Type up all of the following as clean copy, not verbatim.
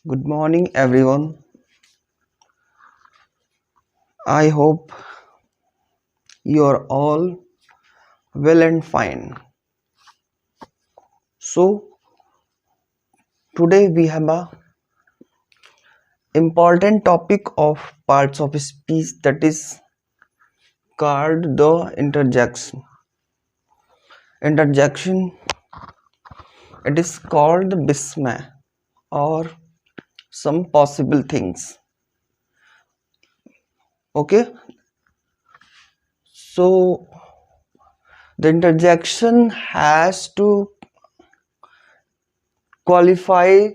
Good morning, everyone. I hope you are all well and fine. So, today we have a important topic of parts of speech that is called the interjection. Interjection, it is called the bismay or some possible things. Okay, so the interjection has to qualify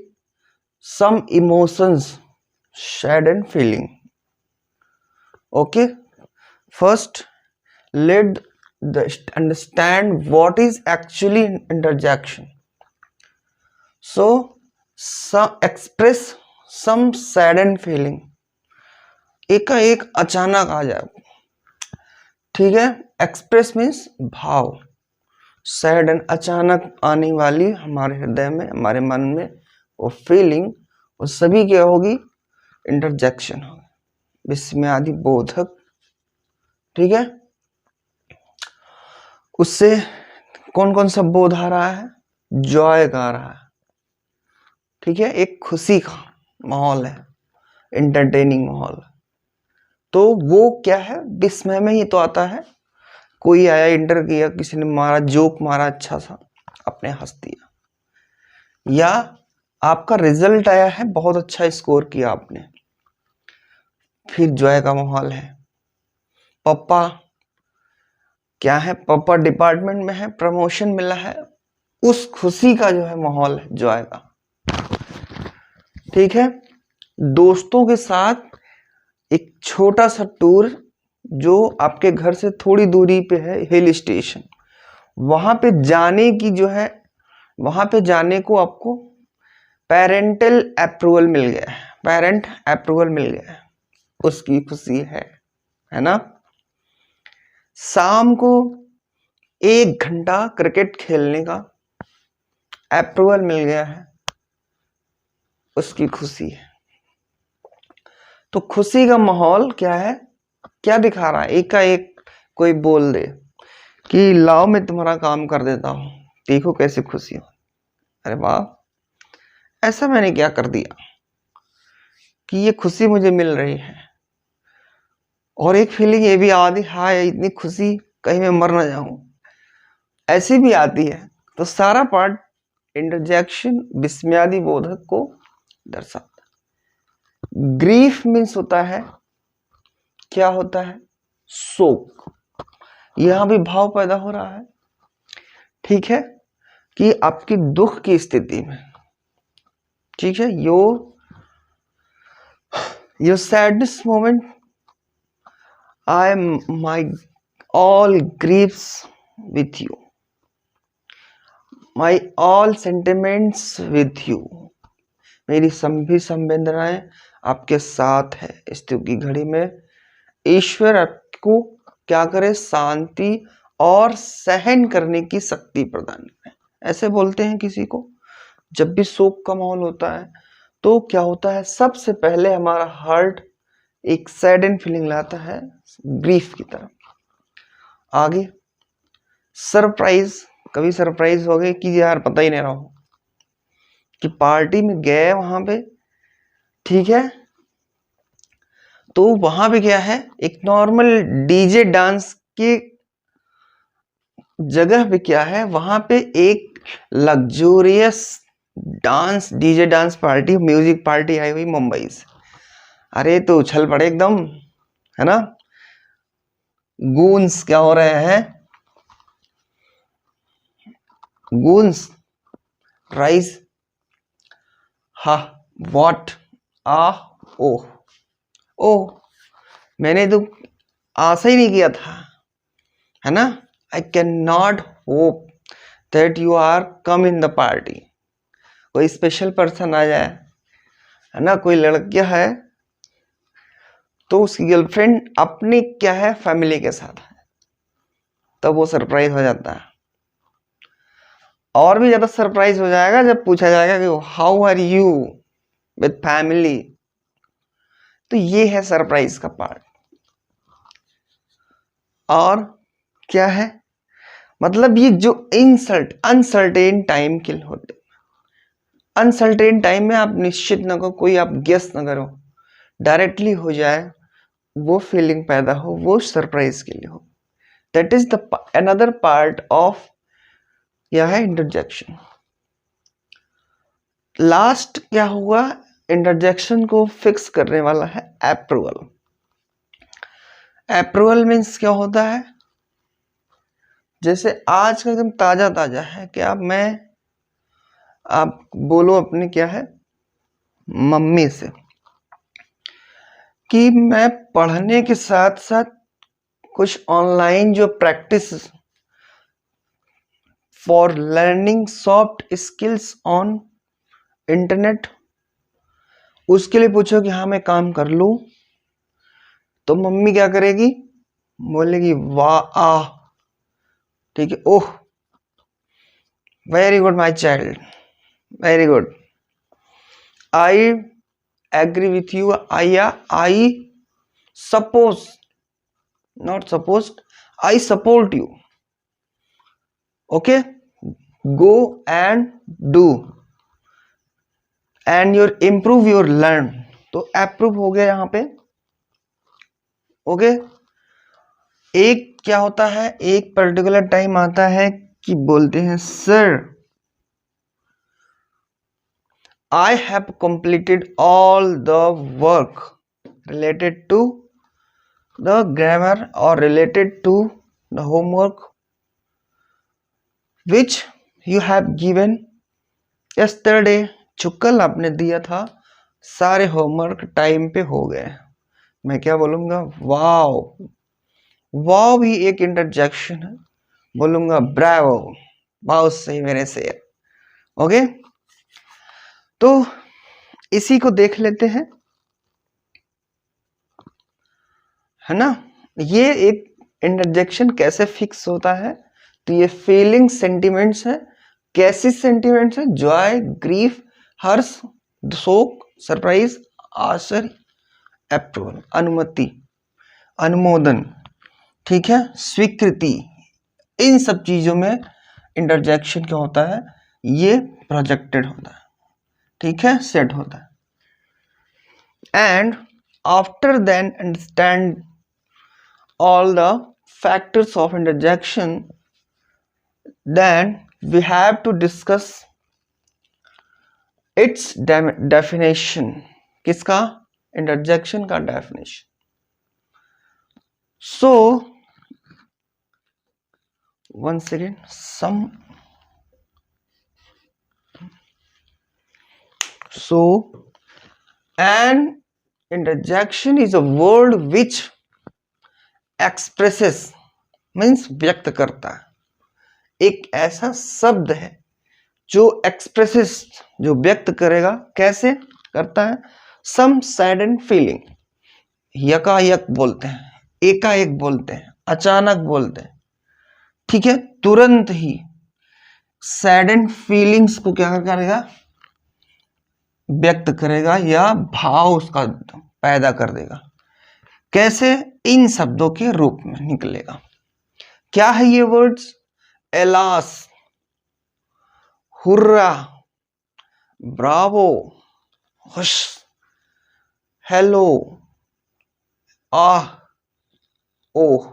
some emotions, shared and feeling. Okay, first let understand what is actually interjection. So some express some saddened feeling, एकाएक अचानक आ जाए. ठीक है, express means भाव, sudden अचानक आने वाली हमारे हृदय में, हमारे मन में वो फीलिंग, वो सभी क्या होगी? इंटरजेक्शन होगी, विस्मय आदि बोधक. ठीक है, उससे कौन कौन सा बोध आ रहा है? जॉय का आ रहा है. ठीक है, एक खुशी का माहौल है, एंटरटेनिंग माहौल. तो वो क्या है? विस्मय में ही तो आता है. कोई आया, इंटर किया, किसी ने मारा, जोक मारा अच्छा सा, आपने हंस दिया, या आपका रिजल्ट आया है, बहुत अच्छा स्कोर किया आपने, फिर जॉय का माहौल है. पापा क्या है? पापा डिपार्टमेंट में है, प्रमोशन मिला है, उस खुशी का जो है माहौल है, जॉय का. ठीक है, दोस्तों के साथ एक छोटा सा टूर जो आपके घर से थोड़ी दूरी पे है, हिल स्टेशन, वहां पे जाने की जो है, वहां पे जाने को आपको पेरेंटल अप्रूवल मिल गया है, पेरेंट अप्रूवल मिल गया है, उसकी खुशी है ना. शाम को 1 घंटा क्रिकेट खेलने का अप्रूवल मिल गया है, उसकी खुशी है. तो खुशी का माहौल क्या है? क्या दिखा रहा है? एकाएक कोई बोल दे कि लाओ मैं तुम्हारा काम कर देता हूं, देखो कैसे खुशी हो. अरे वाह, ऐसा मैंने क्या कर दिया कि ये खुशी मुझे मिल रही है. और एक फीलिंग ये भी आती, हाय इतनी खुशी, कहीं मैं मर ना जाऊं, ऐसी भी आती है. तो सारा पार्ट इंटरजेक्शन विस्मयादि बोधक को दर्शाता है. ग्रीफ मीन्स होता है, क्या होता है? शोक. यहां भी भाव पैदा हो रहा है. ठीक है, कि आपकी दुख की स्थिति में, ठीक है, your saddest moment, I am my all griefs with you, my all sentiments with you, मेरी सभी संवेदनाएं आपके साथ है. इस दुख की घड़ी में ईश्वर आपको क्या करे? शांति और सहन करने की शक्ति प्रदान करे. ऐसे बोलते हैं किसी को. जब भी शोक का माहौल होता है तो क्या होता है? सबसे पहले हमारा हार्ट एक सैडन फीलिंग लाता है ग्रीफ की तरफ. आगे सरप्राइज. कभी सरप्राइज हो गए कि यार पता ही नहीं रहा हो कि पार्टी में गए वहां पे, ठीक है, तो वहां पे क्या है? एक नॉर्मल डीजे डांस की जगह पे क्या है? वहां पे एक luxurious dance, DJ dance party, music party आई हुई मुंबई से. अरे तो उछल पड़े एकदम, है ना. गूंस क्या हो रहे हैं? गूंस राइज. हा, व्हाट, आ, ओह, ओह, मैंने तो आशा ही नहीं किया था, है ना. I can not hope that you are come in the party. कोई स्पेशल पर्सन आ जाए, है ना, कोई लड़कियां है तो उसकी गर्लफ्रेंड अपनी क्या है, फैमिली के साथ है, तब वो सरप्राइज हो जाता है. और भी ज्यादा सरप्राइज हो जाएगा जब पूछा जाएगा कि how are you, with family. तो ये है सरप्राइज का पार्ट। और क्या है, मतलब ये जो अनसर्टेन टाइम के होते, अनसर्टेन टाइम में आप निश्चित ना करो, कोई आप गेस ना करो, डायरेक्टली हो जाए, वो फीलिंग पैदा हो, वो सरप्राइज के लिए हो। That is the another part of क्या है, इंटरजेक्शन। लास्ट क्या हुआ, इंटरजेक्शन को फिक्स करने वाला है अप्रूवल। अप्रूवल मीन्स क्या होता है, जैसे आज का एकदम ताजा ताजा है, क्या आप बोलो अपने क्या है मम्मी से कि मैं पढ़ने के साथ साथ कुछ ऑनलाइन जो practice for learning soft skills on internet, उसके लिए पूछो कि हाँ मैं काम कर लूं, तो मम्मी क्या करेगी, बोलेगी वाह आह, ठीक है, oh very good my child, very good, I agree with you, I suppose, not suppose, I support you, okay, go and do and your improve your learn. तो अप्रूव हो गया यहां पे, ओके। एक क्या होता है, एक पर्टिकुलर टाइम आता है कि बोलते हैं sir I have completed all the work related to the grammar और related to the homework which you have given yesterday, जो कल आपने दिया था, सारे होमवर्क टाइम पे हो गए। मैं क्या बोलूंगा, वाओ, वाओ भी एक इंटरजेक्शन है, बोलूंगा ब्रावो, बहुत सही मेरे से, ओके। तो इसी को देख लेते हैं, है ना। ये एक इंटरजेक्शन कैसे फिक्स होता है, तो ये फीलिंग सेंटिमेंट्स है। कैसी सेंटिमेंट्स है, जॉय, ग्रीफ, हर्ष, शोक, सरप्राइज, आश्चर्य, अप्रूवल, अनुमति, अनुमोदन, ठीक है, स्वीकृति, इन सब चीजों में इंटरजेक्शन क्या होता है, ये प्रोजेक्टेड होता है, ठीक है, सेट होता है। And after then understand all the factors of interjection, then we have to discuss its definition। किसका, interjection का definition। So once again an interjection is a word which expresses means व्यक्त करता है, एक ऐसा शब्द है जो एक्सप्रेसेस, जो व्यक्त करेगा, कैसे करता है, सम सडन फीलिंग, यकायक बोलते हैं, एकाएक बोलते हैं, अचानक बोलते हैं, ठीक है, तुरंत ही सडन फीलिंग्स को क्या करेगा, व्यक्त करेगा या भाव उसका पैदा कर देगा। कैसे, इन शब्दों के रूप में निकलेगा। क्या है ये words, alas, hurrah, bravo, hush, hello, ah, oh,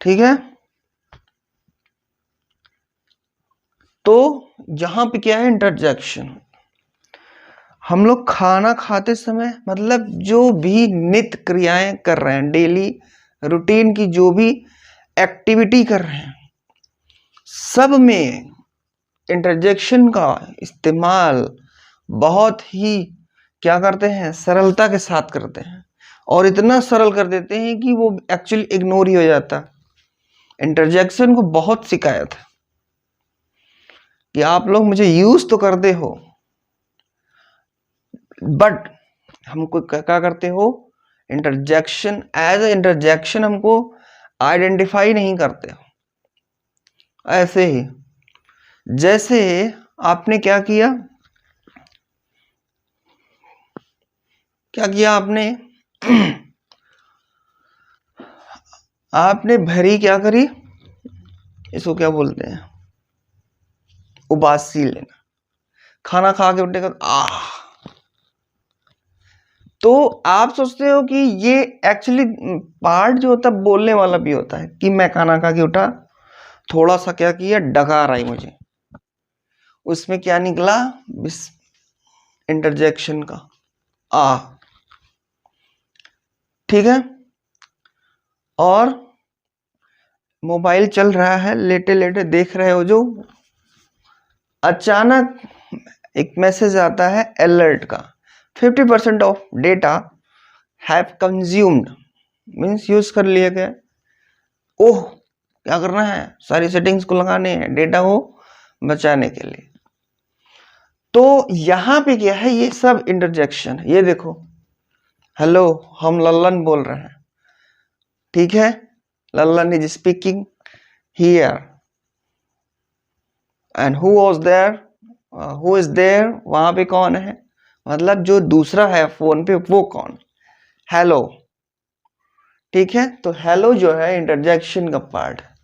ठीक है। तो यहां पे क्या है, इंटरजेक्शन। हम लोग खाना खाते समय, मतलब जो भी नित्य क्रियाएं कर रहे हैं, डेली रूटीन की जो भी एक्टिविटी कर रहे हैं, सब में इंटरजेक्शन का इस्तेमाल बहुत ही क्या करते हैं, सरलता के साथ करते हैं, और इतना सरल कर देते हैं कि वो एक्चुअली इग्नोर ही हो जाता। इंटरजेक्शन को बहुत शिकायत है कि आप लोग मुझे यूज तो करते हो, बट हमको क्या करते हो, इंटरजेक्शन एज ए इंटरजेक्शन हमको आइडेंटिफाई नहीं करते हो। ऐसे ही जैसे आपने क्या किया, क्या किया आपने? आपने भरी क्या करी, इसको क्या बोलते हैं, उबासी लेना। खाना खा के उठने का तो आप सोचते हो कि ये एक्चुअली पार्ट जो होता है बोलने वाला भी होता है कि मैं खाना खा के उठा, थोड़ा सा क्या किया, डकार आई मुझे, उसमें क्या निकला, इंटरजेक्शन का आ, ठीक है। और मोबाइल चल रहा है, लेटे लेटे देख रहे हो जो, अचानक एक मैसेज आता है अलर्ट का, 50% of data have consumed, means use कर लिया गया। ओह, क्या करना है, सारी सेटिंग्स को लगाने हैं डेटा को बचाने के लिए। तो यहां पे क्या है, ये सब इंटरजेक्शन है। ये देखो, हेलो, हम लल्लन बोल रहे हैं, ठीक है, Lallan is speaking here and who was there, who is there, वहां पे कौन है, मतलब जो दूसरा है फोन पे वो कौन, हेलो, ठीक है। तो हेलो जो है इंटरजेक्शन का पार्ट है।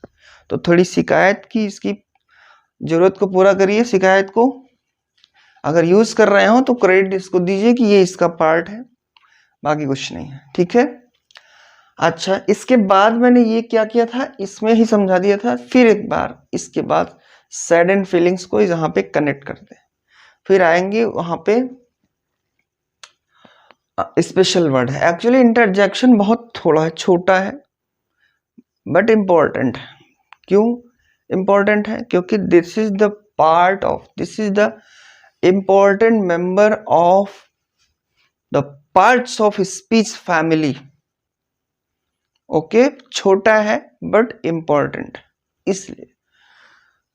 तो थोड़ी शिकायत की, इसकी जरूरत को पूरा करिए शिकायत को, अगर यूज कर रहे हो तो क्रेडिट इसको दीजिए कि ये इसका पार्ट है, बाकी कुछ नहीं है, ठीक है। अच्छा, इसके बाद मैंने ये क्या किया था, इसमें ही समझा दिया था, फिर एक बार इसके बाद सैड एंड फीलिंग्स को यहाँ पे कनेक्ट करते हैं, फिर आएंगे वहां पे स्पेशल वर्ड है। एक्चुअली इंटरजेक्शन बहुत थोड़ा है, छोटा है, बट इंपॉर्टेंट है। क्यों इंपॉर्टेंट है? क्योंकि this is the part of, this is the important member of the parts of speech family. Okay, छोटा है बट इंपॉर्टेंट, इसलिए।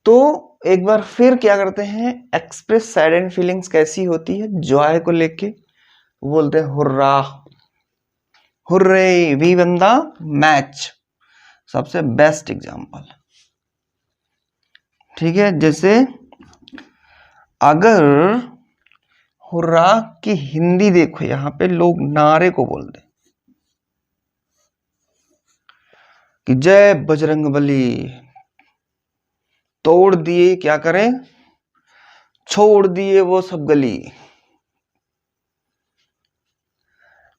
तो एक बार फिर क्या करते हैं, एक्सप्रेस सैड एंड फीलिंग्स कैसी होती है, जॉय को लेके बोलते हैं hurrah, hurray, we won the match, सबसे बेस्ट एग्जांपल, ठीक है। जैसे अगर हुर्रा की हिंदी देखो, यहां पे लोग नारे को बोलते कि जय बजरंगबली, तोड़ दिए क्या करें, छोड़ दिए वो सब गली।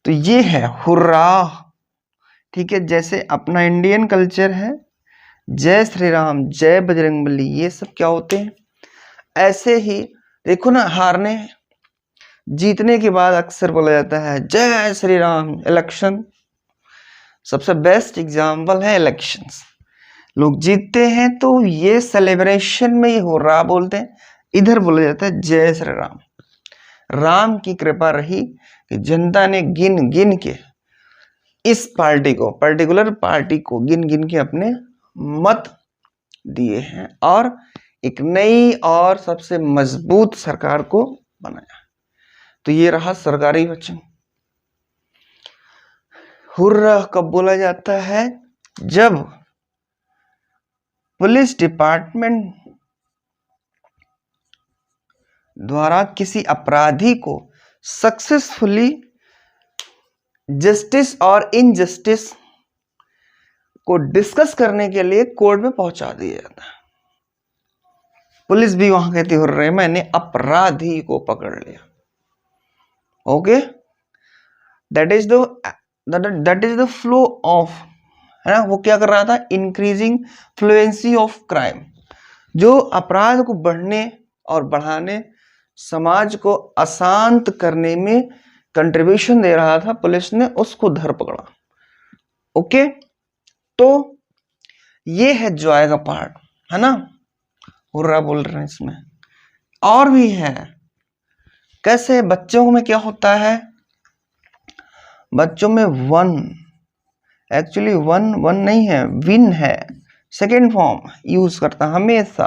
तो ये है हुर्रा, ठीक है। जैसे अपना इंडियन कल्चर है, जय श्री राम, जय बजरंगबली, ये सब क्या होते हैं, ऐसे ही देखो ना, हारने जीतने के बाद अक्सर बोला जाता है जय श्री राम। इलेक्शन सबसे बेस्ट एग्जाम्पल है, इलेक्शंस, लोग जीतते हैं तो ये सेलिब्रेशन में ये हुर्रा बोलते हैं, इधर बोला जाता है जय श्री राम। राम की कृपा रही कि जनता ने गिन गिन के इस पार्टी को, पर्टिकुलर पार्टी को गिन गिन के अपने मत दिए हैं और एक नई और सबसे मजबूत सरकार को बनाया। तो ये रहा सरकारी वचन। हुर्रा कब बोला जाता है, जब पुलिस डिपार्टमेंट द्वारा किसी अपराधी को सक्सेसफुली जस्टिस और इनजस्टिस को डिस्कस करने के लिए कोर्ट में पहुंचा दिया जाता है। पुलिस भी वहां कहती हो रहे, मैंने अपराधी को पकड़ लिया। Okay, that is the flow of, है ना, वो क्या कर रहा था, इंक्रीजिंग फ्लुएंसी ऑफ क्राइम, जो अपराध को बढ़ने और बढ़ाने, समाज को अशांत करने में कंट्रीब्यूशन दे रहा था, पुलिस ने उसको धर पकड़ा। ओके, तो ये है जॉय का पार्ट, है ना, हुर्रा बोल रहे हैं इसमें। और भी है, कैसे बच्चों में क्या होता है, बच्चों में वन, एक्चुअली वन नहीं है, विन है, सेकेंड फॉर्म यूज करता हमेशा।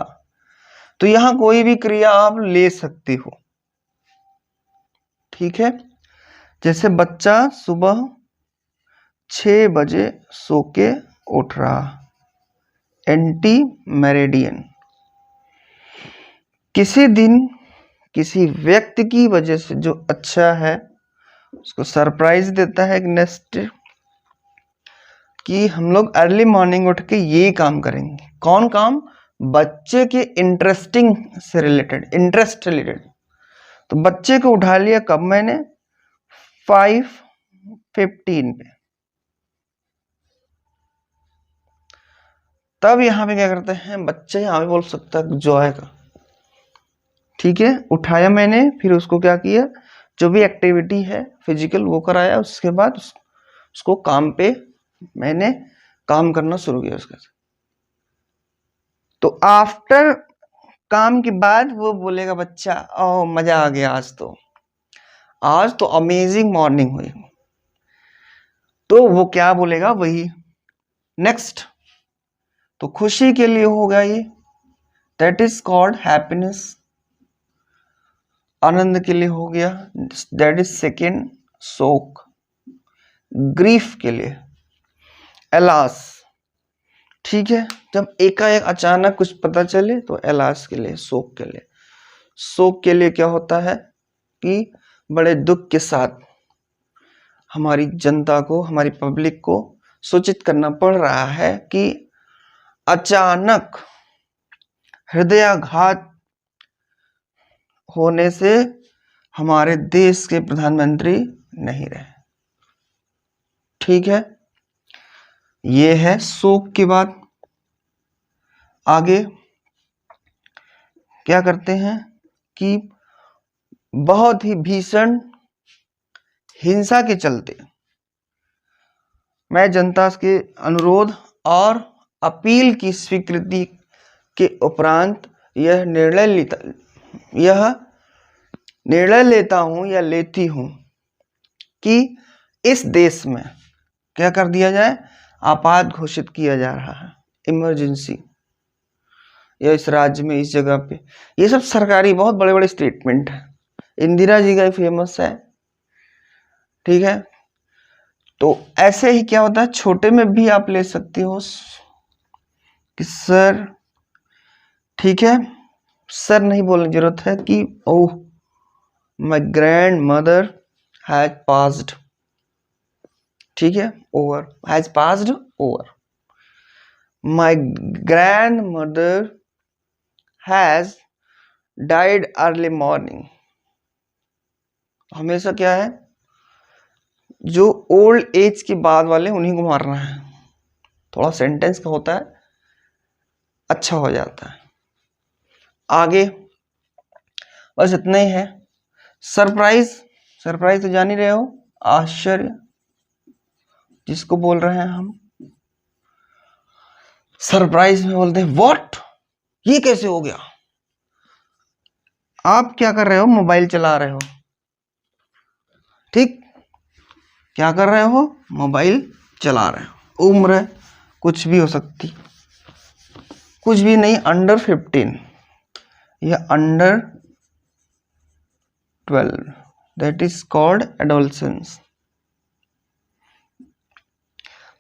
तो यहां कोई भी क्रिया आप ले सकती हो, ठीक है। जैसे बच्चा सुबह 6 बजे सो के उठ रहा, एंटी मेरिडियन। किसी दिन किसी व्यक्ति की वजह से जो अच्छा है उसको सरप्राइज देता है नेक्स्ट कि हम लोग अर्ली मॉर्निंग उठ के ये काम करेंगे। कौन काम? बच्चे के इंटरेस्ट रिलेटेड। तो बच्चे को उठा लिया कब मैंने? 5:15 पे। तब यहां पे क्या करते हैं बच्चे, यहां पे बोल सकता है जॉय का, ठीक है। उठाया मैंने, फिर उसको क्या किया, जो भी एक्टिविटी है फिजिकल वो कराया, उसके बाद उसको काम पे मैंने काम करना शुरू किया उसके साथ। तो आफ्टर काम के बाद वो बोलेगा बच्चा, ओ मजा आ गया, आज तो अमेजिंग मॉर्निंग हुई। तो वो क्या बोलेगा, वही नेक्स्ट। तो खुशी के लिए होगा ये, दैट इज कॉल्ड हैप्पीनेस। आनंद के लिए हो गया, दैट इज सेकेंड शोक। ग्रीफ के लिए एलास, ठीक है। जब एकाएक अचानक कुछ पता चले तो एलास के लिए, शोक के लिए। शोक के लिए क्या होता है कि बड़े दुख के साथ हमारी जनता को, हमारी पब्लिक को सूचित करना पड़ रहा है कि अचानक हृदयाघात होने से हमारे देश के प्रधानमंत्री नहीं रहे, ठीक है। ये है शोक की बात। आगे क्या करते हैं कि बहुत ही भीषण हिंसा के चलते मैं जनता के अनुरोध और अपील की स्वीकृति के उपरांत यह निर्णय लेता हूं या लेती हूं कि इस देश में क्या कर दिया जाए, आपात घोषित किया जा रहा है, इमरजेंसी, या इस राज्य में इस जगह पे। ये सब सरकारी बहुत बड़े बड़े स्टेटमेंट है, इंदिरा जी का फेमस है, ठीक है। तो ऐसे ही क्या होता है, छोटे में भी आप ले सकते हो कि सर, ठीक है, सर नहीं बोलने की जरूरत है कि oh my grand mother has passed, ठीक है, over, has passed over, my grand mother has died early morning. हमेशा क्या है, जो ओल्ड एज के बाद वाले उन्हीं को मारना है। थोड़ा सेंटेंस का होता है, अच्छा हो जाता है। आगे बस इतना ही है। सरप्राइज तो जान ही रहे हो, आश्चर्य जिसको बोल रहे हैं हम। सरप्राइज में बोलते हैं व्हाट, ये कैसे हो गया। आप क्या कर रहे हो, मोबाइल चला रहे हो, ठीक, क्या कर रहे हो, मोबाइल चला रहे हो। उम्र कुछ भी हो सकती, कुछ भी नहीं, अंडर 15 या under 12, that is called adolescence.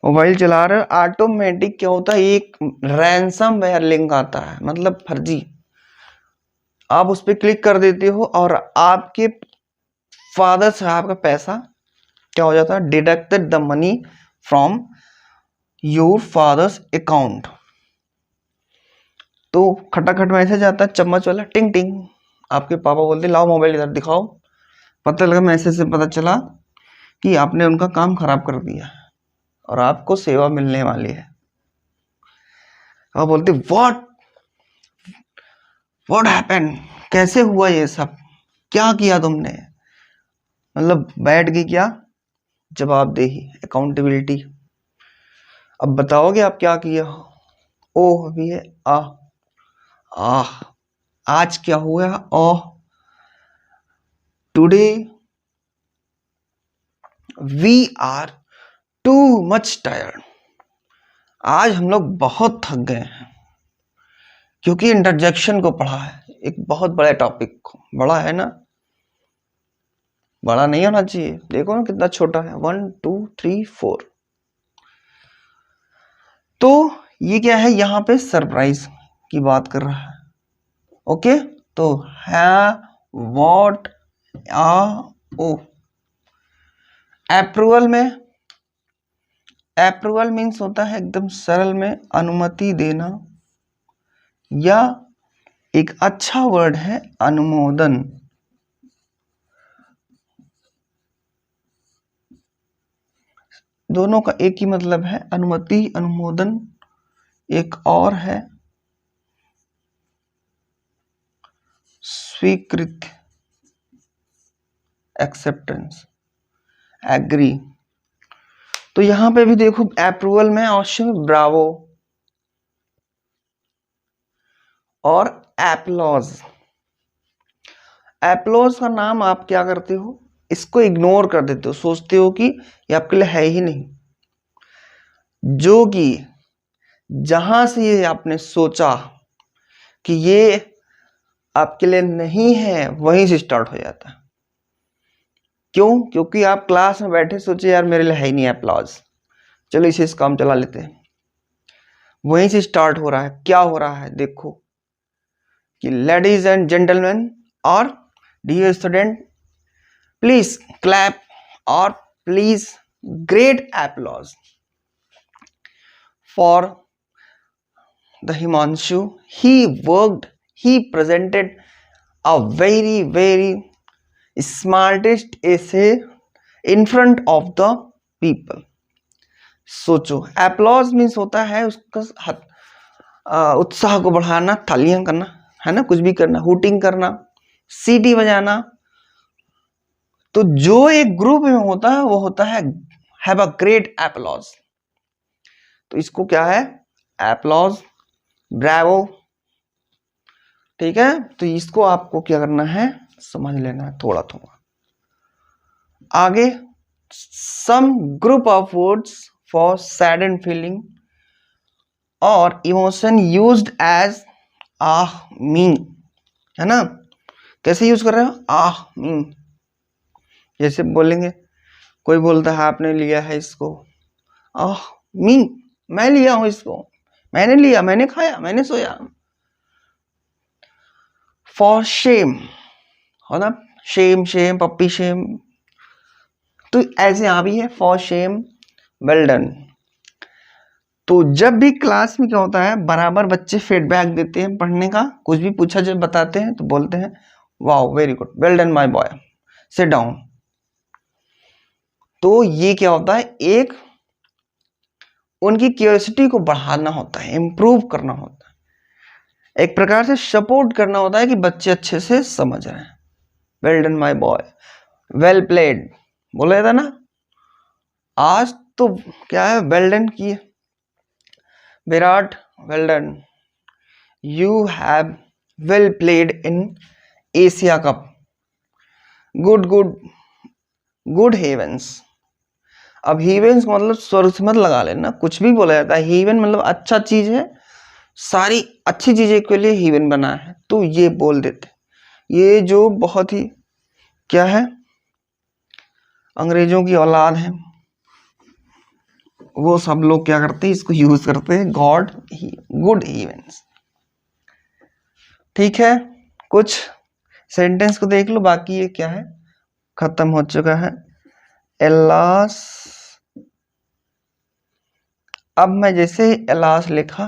Mobile चला रहे हो, ऑटोमेटिक क्या होता है, एक रैंसमवेयर लिंक आता है, मतलब फर्जी। आप उस पर क्लिक कर देते हो और आपके फादर साहब का पैसा क्या हो जाता है, deducted the money from your fathers account. तो खटाखट मैसेज आता है, चम्मच वाला, टिंग टिंग। आपके पापा बोलते लाओ मोबाइल इधर दिखाओ। पता लगा, मैसेज से पता चला कि आपने उनका काम खराब कर दिया और आपको सेवा मिलने वाली है। आप बोलते व्हाट हैपेंड, कैसे हुआ ये सब, क्या किया तुमने, मतलब बैठ गई क्या जवाबदेही, अकाउंटेबिलिटी। अब बताओगे आप क्या किया। ओह भी है, आज क्या हुआ, oh today we are too much tired, आज हम लोग बहुत थक गए हैं। क्योंकि इंटरजेक्शन को पढ़ा है, एक बहुत बड़ा टॉपिक को, बड़ा है ना, बड़ा नहीं होना चाहिए, देखो ना कितना छोटा है, 1 2 3 4। तो ये क्या है, यहाँ पे सरप्राइज की बात कर रहा है, ओके। तो है व्हाट ओ अप्रूवल में, अप्रूवल मीन्स होता है एकदम सरल में अनुमति देना, या एक अच्छा वर्ड है अनुमोदन। दोनों का एक ही मतलब है, अनुमति अनुमोदन। एक और है स्वीकृति, एक्सेप्टेंस, एग्री। तो यहां पे भी देखो अप्रूवल में ऑप्शन ब्रावो और एप्लॉज। एप्लॉज का नाम आप क्या करते हो, इसको इग्नोर कर देते हो, सोचते हो कि ये आपके लिए है ही नहीं, जो कि जहां से ये आपने सोचा कि ये आपके लिए नहीं है वहीं से स्टार्ट हो जाता है। क्यों? क्योंकि आप क्लास में बैठे सोचे यार मेरे लिए है ही नहीं एप्लॉज, चलो इसे इस काम चला लेते हैं, वहीं से स्टार्ट हो रहा है। क्या हो रहा है देखो कि लेडीज एंड जेंटलमैन और डियर स्टूडेंट, प्लीज क्लैप और please great applause for the Himanshu. he worked, he presented a very smartest essay in front of the people। सोचो, applause मीन्स होता है उसका उत्साह को बढ़ाना, तालियां करना, है ना, कुछ भी करना, हुटिंग करना, सीटी बजाना। तो जो एक ग्रुप में होता है वो होता है हैव अ ग्रेट applause। तो इसको क्या है, applause, ब्रावो। ठीक है, तो इसको आपको क्या करना है, समझ लेना है थोड़ा थोड़ा। आगे some group of words for sad and feeling और emotion used as ah mean, है ना। कैसे यूज कर रहे हो, आह मीन। जैसे बोलेंगे, कोई बोलता है आपने लिया है इसको, आह मीन, मैं लिया हूं इसको, मैंने लिया, मैंने खाया, मैंने सोया। फॉर शेम, हो ना, शेम शेम पप्पी शेम, तो ऐसे यहां भी है फॉर शेम, वेल डन। तो जब भी क्लास में क्या होता है, बराबर बच्चे फीडबैक देते हैं पढ़ने का, कुछ भी पूछा जब बताते हैं तो बोलते हैं wow very good, well done my boy, sit down. तो ये क्या होता है, एक उनकी क्यूरियोसिटी को बढ़ाना होता है, इंप्रूव करना होता है, एक प्रकार से सपोर्ट करना होता है कि बच्चे अच्छे से समझ रहे हैं। Well done my boy, well played बोला था ना। आज तो क्या है, वेल डन की, Virat well done, you have well played in Asia cup, good good good heavens. अब हेवेंस मतलब स्वर्ग से मत लगा लेना, कुछ भी बोला जाता है, हेवन मतलब अच्छा चीज है, सारी अच्छी चीजें के लिए हेवन बना है, तो ये बोल देते। ये जो बहुत ही क्या है, अंग्रेजों की औलाद है, वो सब लोग क्या करते हैं, इसको यूज करते हैं, गॉड गुड हेवेंस। ठीक है, कुछ सेंटेंस को देख लो, बाकी ये क्या है, खत्म हो चुका है। एलास, अब मैं जैसे एलास लिखा,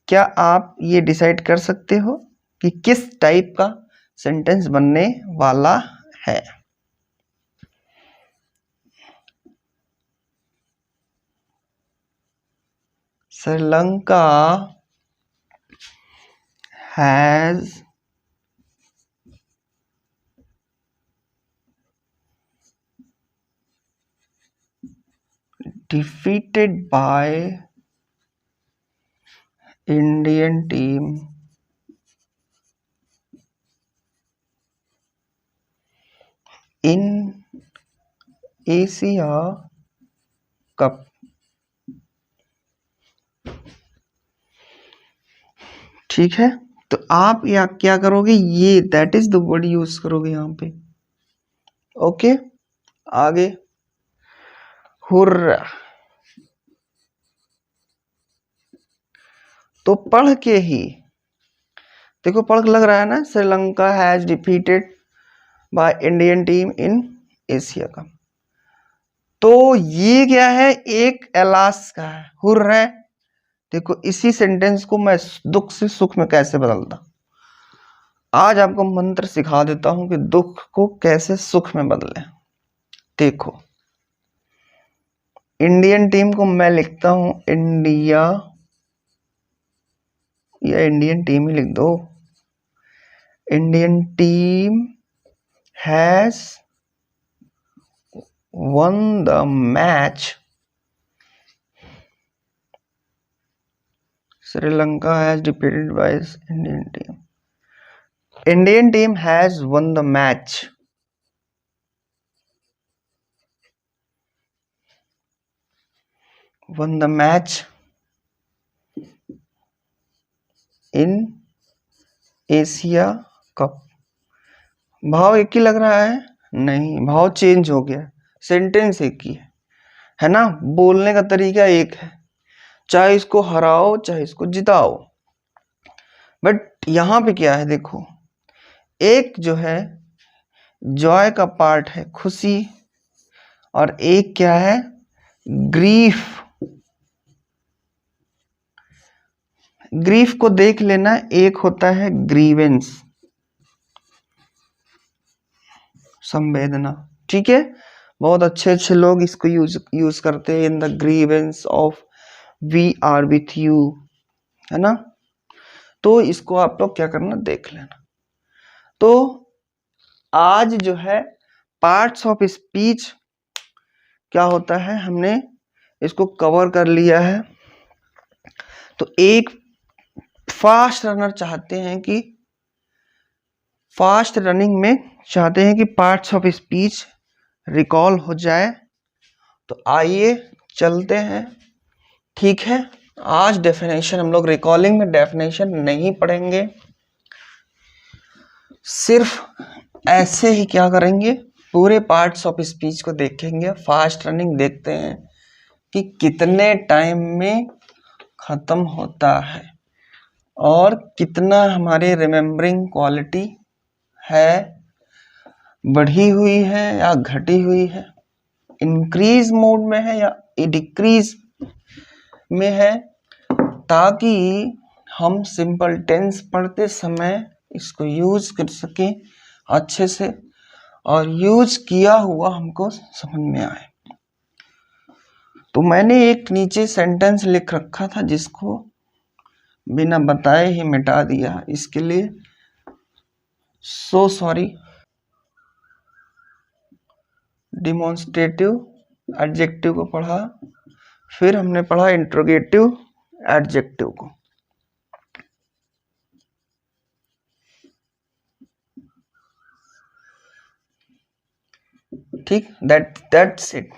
क्या आप ये डिसाइड कर सकते हो कि किस टाइप का सेंटेंस बनने वाला है। Sri Lanka has defeated by Indian team in Asia Cup। ठीक है, तो आप या क्या करोगे, ये that is the word use करोगे यहां पे। ओके, आगे हुर्रा, तो पढ़ के ही देखो, पढ़ लग रहा है ना, Sri Lanka has defeated by Indian team in Asia cup. तो ये क्या है, एक अलास्का है, हुर्र है। देखो इसी सेंटेंस को मैं दुख से सुख में कैसे बदलता, आज आपको मंत्र सिखा देता हूं कि दुख को कैसे सुख में बदलें। देखो इंडियन टीम को मैं लिखता हूं इंडिया, या इंडियन टीम ही लिख दो। Indian team has won the match. Sri Lanka has defeated by Indian team. Indian team has won the match. Won the match in Asia cup. भाव एक ही लग रहा है? नहीं, भाव चेंज हो गया, सेंटेंस एक ही है ना, बोलने का तरीका एक है, चाहे इसको हराओ चाहे इसको जिताओ। बट यहां पे क्या है, देखो एक जो है जॉय का पार्ट है खुशी, और एक क्या है ग्रीफ। ग्रीफ को देख लेना, एक होता है ग्रीवेंस, संवेदना, ठीक है। बहुत अच्छे अच्छे लोग इसको यूज करते हैं, in the grievances of we are with you, है ना। तो इसको आप लोग क्या करना, देख लेना। तो आज जो है पार्ट्स ऑफ स्पीच क्या होता है, हमने इसको कवर कर लिया है। तो एक फास्ट रनर चाहते हैं कि फास्ट रनिंग में चाहते हैं कि पार्ट्स ऑफ स्पीच रिकॉल हो जाए। तो आइए चलते हैं, ठीक है। आज डेफिनेशन हम लोग रिकॉलिंग में डेफिनेशन नहीं पढ़ेंगे, सिर्फ ऐसे ही क्या करेंगे, पूरे पार्ट्स ऑफ स्पीच को देखेंगे। फास्ट रनिंग देखते हैं कि कितने टाइम में खत्म होता है और कितना हमारी रिमेम्बरिंग क्वालिटी है, बढ़ी हुई है या घटी हुई है, इंक्रीज मोड में है या डिक्रीज में है, ताकि हम सिंपल टेंस पढ़ते समय इसको यूज कर सकें अच्छे से और यूज किया हुआ हमको समझ में आए। तो मैंने एक नीचे सेंटेंस लिख रखा था जिसको बिना बताए ही मिटा दिया, इसके लिए सो सॉरी। डिमॉन्स्ट्रेटिव एडजेक्टिव को पढ़ा, फिर हमने पढ़ा इंट्रोगेटिव एडजेक्टिव को। ठीक, दैट्स इट।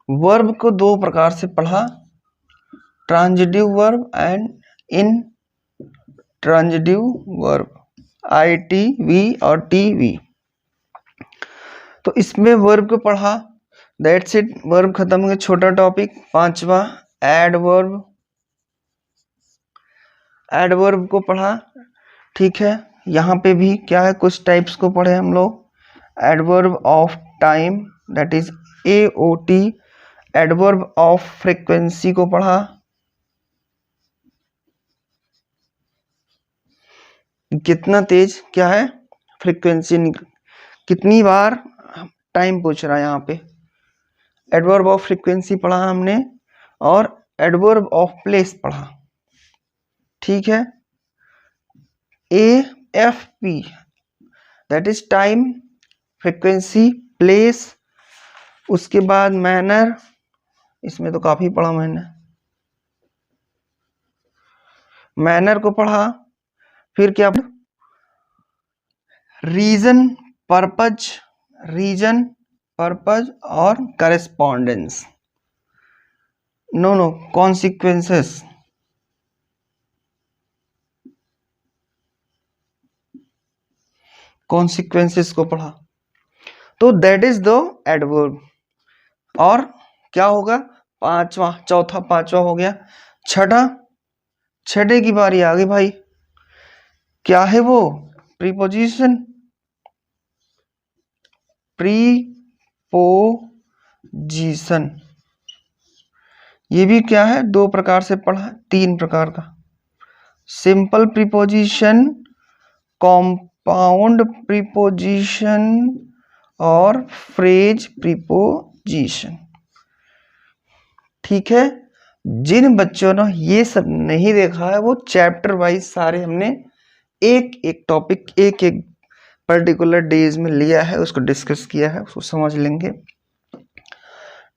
वर्ब को दो प्रकार से पढ़ा, transitive verb and in transitive verb, ITV और TV। तो इसमें वर्ब को पढ़ा, दैट्स इट, वर्ब खत्म हो गया। छोटा टॉपिक पांचवा, एडवर्ब। एडवर्ब को पढ़ा, ठीक है। यहाँ पे भी क्या है, कुछ टाइप्स को पढ़े हम लोग। Adverb of time, that is AOT। Adverb of frequency को पढ़ा, कितना तेज क्या है फ्रीक्वेंसी, कितनी बार टाइम पूछ रहा है यहाँ पे। एडवर्ब ऑफ फ्रीक्वेंसी पढ़ा हमने, और एडवर्ब ऑफ प्लेस पढ़ा, ठीक है। AFP that is time, frequency, place. उसके बाद मैनर, इसमें तो काफी पढ़ा मैंने, मैनर को पढ़ा। फिर क्या, रीजन, पर्पज, रीजन, पर्पज और करेस्पॉन्डेंस, नो कॉन्सिक्वेंसेस। कॉन्सिक्वेंसेस को पढ़ा। तो दैट इज द एडवर्ब। और क्या होगा, पांचवा, चौथा पांचवा हो गया। छठा, छठे की बारी आ गई भाई, क्या है वो, प्रीपोजिशन, प्रीपोजिशन ये भी क्या है, दो प्रकार से पढ़ा, तीन प्रकार का, सिंपल प्रीपोजिशन, कॉम्पाउंड प्रीपोजिशन और फ्रेज प्रीपोजिशन। ठीक है, जिन बच्चों ने ये सब नहीं देखा है वो चैप्टर वाइज सारे हमने एक एक टॉपिक एक एक पर्टिकुलर डेज में लिया है, उसको डिस्कस किया है, उसको समझ लेंगे।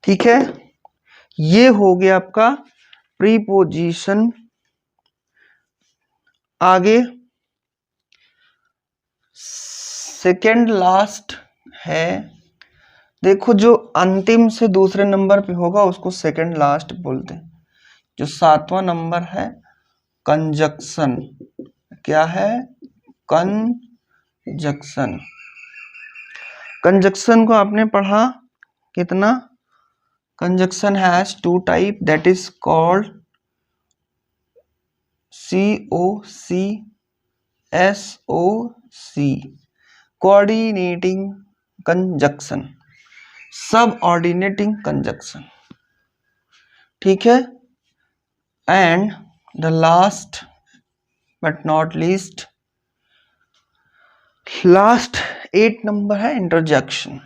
ठीक है, ये हो गया आपका प्रीपोजिशन। आगे सेकेंड लास्ट है, देखो जो अंतिम से दूसरे नंबर पे होगा उसको सेकेंड लास्ट बोलते हैं। जो 7वां नंबर है कंजक्शन, क्या है, कंजक्शन। कंजक्शन को आपने पढ़ा कितना, conjunction has two type, that is called COCSOC, coordinating conjunction, subordinating conjunction. ठीक है, and the last but not least, last 8 number है इंटरजेक्शन।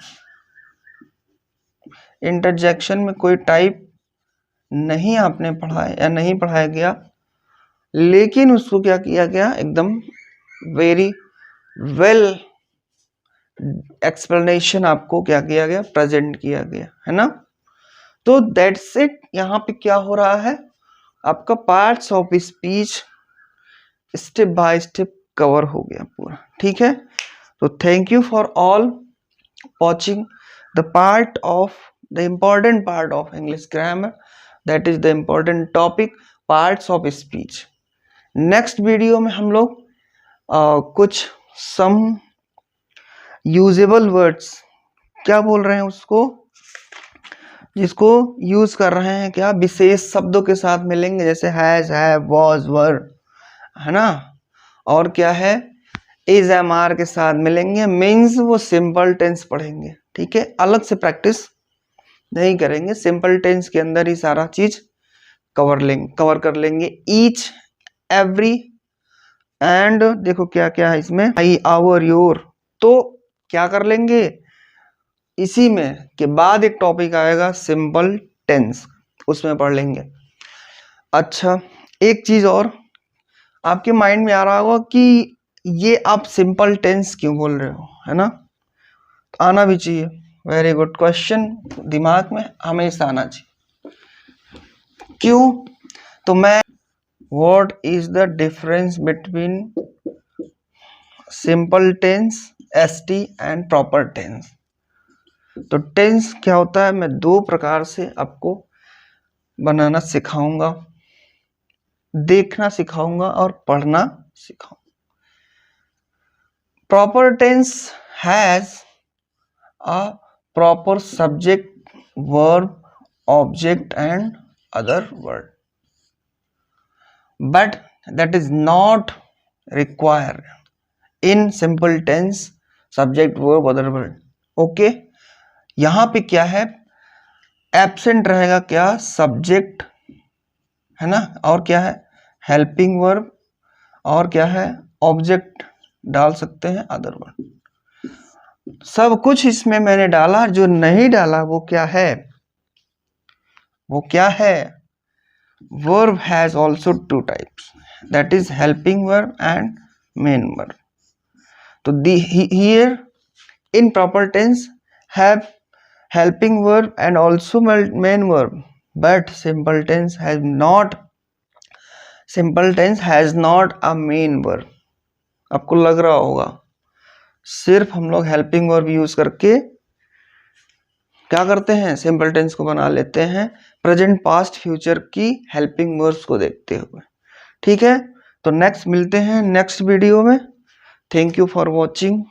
इंटरजेक्शन में कोई टाइप नहीं आपने पढ़ा या नहीं पढ़ाया गया, लेकिन उसको क्या किया गया, एकदम वेरी वेल एक्सप्लेनेशन आपको क्या किया गया, प्रेजेंट किया गया है ना। तो दैट्स इट, यहाँ पे क्या हो रहा है, आपका parts of speech step by step cover हो गया पूरा। ठीक है, तो thank you for all watching the part of the important part of English grammar, that is the important topic parts of speech. Next video में हम लोग कुछ सम यूजेबल वर्ड्स, क्या बोल रहे हैं उसको, जिसको यूज कर रहे हैं क्या, विशेष शब्दों के साथ मिलेंगे, जैसे हैज, हैव, वाज, वर, है ना। और क्या है, इज, एम, आर के साथ मिलेंगे, मीन्स वो सिंपल टेंस पढ़ेंगे। ठीक है, अलग से प्रैक्टिस नहीं करेंगे, सिंपल टेंस के अंदर ही सारा चीज कवर कर लेंगे, ईच एवरी, एंड देखो क्या क्या है इसमें, आई, आवर, योर। तो क्या कर लेंगे, इसी में के बाद एक टॉपिक आएगा सिंपल टेंस, उसमें पढ़ लेंगे। अच्छा, एक चीज और आपके माइंड में आ रहा होगा कि ये आप सिंपल टेंस क्यों बोल रहे हो, है ना, आना भी चाहिए, वेरी गुड क्वेश्चन, दिमाग में हमेशा आना चाहिए। क्यों, तो मैं what is the difference between simple tense, ST and proper tense. तो टेंस क्या होता है, मैं दो प्रकार से आपको बनाना सिखाऊंगा, देखना सिखाऊंगा और पढ़ना सिखाऊंगा। Proper tense has a proper subject, verb, object and other word, but that is not required in simple tense, subject, verb, other word. Okay, यहाँ पे क्या है, एब्सेंट रहेगा क्या, सब्जेक्ट, है ना, और क्या है, हेल्पिंग वर्ब, और क्या है, ऑब्जेक्ट डाल सकते हैं, अदर वर्ड। सब कुछ इसमें मैंने डाला, जो नहीं डाला वो क्या है, वो क्या है, verb has also two types, that is helping verb and main verb. So here in proper tense have helping verb and also main verb, but simple tense has not a main verb. आपको लग रहा होगा सिर्फ हम लोग helping verb use करके क्या करते हैं, सिंपल टेंस को बना लेते हैं, प्रेजेंट, पास्ट, फ्यूचर की हेल्पिंग वर्ब्स को देखते हुए। ठीक है, तो नेक्स्ट मिलते हैं नेक्स्ट वीडियो में। Thank you for watching.